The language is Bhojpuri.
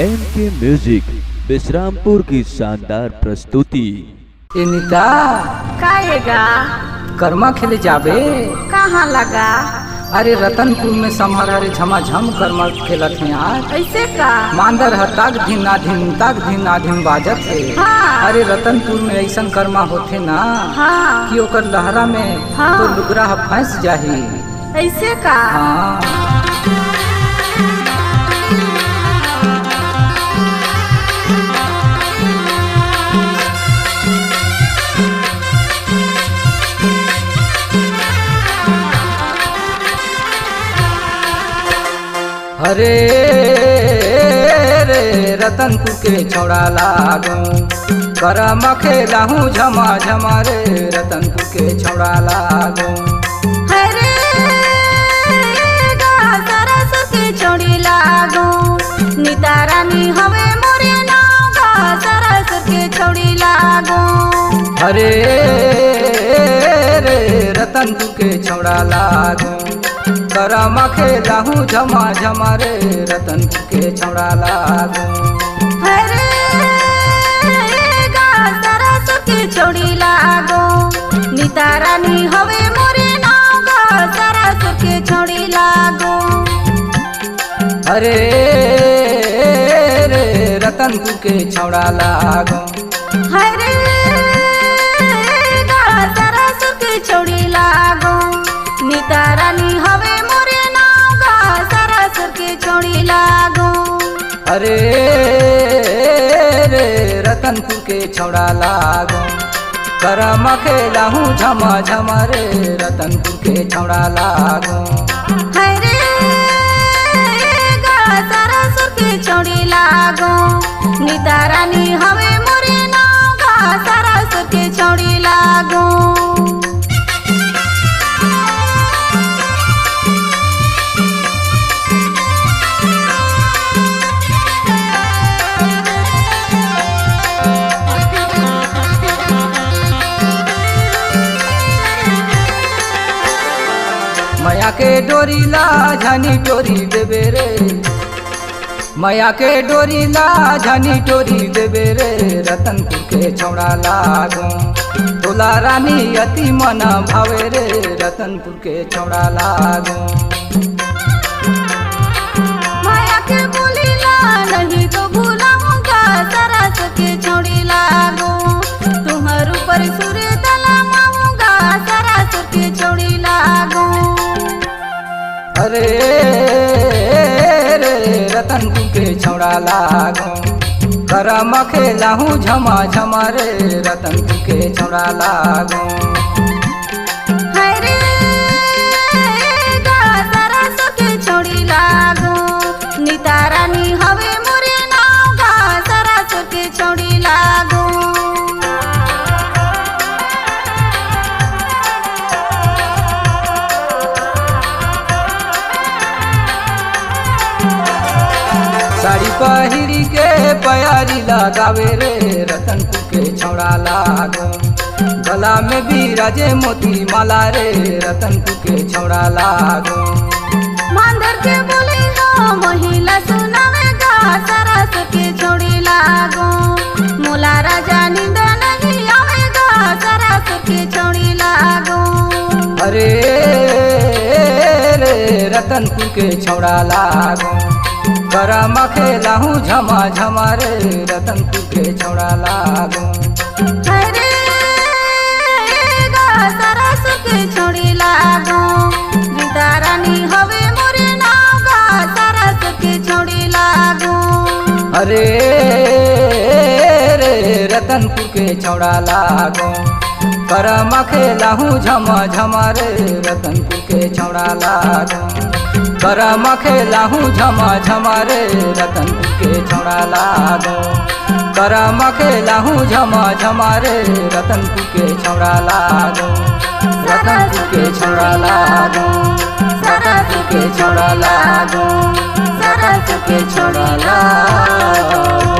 एमके म्यूजिक विश्रामपुर की शानदार प्रस्तुति। एनिता काएगा कर्मा खेले जाबे कहाँ लगा? अरे रतनपुर में समहर अरे झमाझम कर्मा खेलत हैं आज। ऐसे का? मांदर ह ताक धिन आधिन बाजत है। हाँ। अरे रतनपुर में ऐसन कर्मा होते ना हाँ। कि ओकर लहरा में हाँ। तो लुगरा फंस जाही। ऐसे का? हाँ। अरे रे रतनपुर के छौड़ा लागू करम खेलाहू झमा झमा रे रतनपुर के छौड़ा लागू। अरे सरस के छोड़ी लागू नीता रानी हवे मोरे नाव का सरस के छोड़ी लागू। अरे रे रतनपुर के छौड़ा लागू करम खेलाहू झमा झमा रे रतनपुर के छौड़ा लागू। अरे सरस के छोड़ी लागू नीता रानी हवे मोरे नाव का सरस के छोड़ी लागू। अरे रे रतनपुर के छौड़ा लागू। अरे सरस के छोड़ी लागू नीता रानी हवे मोरे नाव का सरस के छोड़ी लागू। अरे रे रतनपुर के छौड़ा लागू करम खेलाहू झमा झमा रे रतनपुर के छौड़ा लागू। अरे सरस के छोड़ी लागू नीता रानी हवे मोरे नाव का सरस के छोड़ी लागू। माया के डोरी ला झानी टोरी देबे रे माया के डोरी ला झानी टोरी देबे रे रतनपुर के छौड़ा लागू। तोला रानी अति मन भावे रे रतनपुर के छौड़ा लागू। माया के बोली ला नहीं तो भूलाऊंगा सरस के छोड़ी लागू। तुम्हार ऊपर सूर्य तला माऊंगा सरस के छोड़ी लागू। अरे रे रतनपुर के छौड़ा लागू करम खेलाहू झमा झमा रे रतनपुर के छौड़ा लागू। अरे सरस के छोड़ी लागू नीता रानी हवे मोरे नाव का सरस के छोड़ी लागू। साड़ी पहिरी के प्यारी लगावे रे रतनपुर के छौड़ा लागू। गला में भी राजे मोती माला रे रतनपुर के छौड़ा लागू। मांदर के बोली हो महिला सुनावेगा सरस के छोड़ी लागू। मोला राजा नींद नहीं आवेगा सरस के छोड़ी लागू। अरे रे रतनपुर के छौड़ा लागू करम खेलाहू झमा झमा रे रतनपुर के छौड़ा लागू। अरे सरस के छोड़ी लागू नीता रानी हवे मोरे नाव का सरस के छोड़ी लागू। अरे रे रतनपुर के छौड़ा लागू करम खेलाहू झमा झमा रे रतनपुर के छौड़ा लागू। करम खेलाहू झमा झमा रे रतनपुर के छौड़ा लागू। करम खेलाहू झमा झमा रे रतनपुर के छौड़ा लागू। रतनपुर के छौड़ा लागू रतनपुर के छौड़ा लागू रतनपुर के छौड़ा लागू।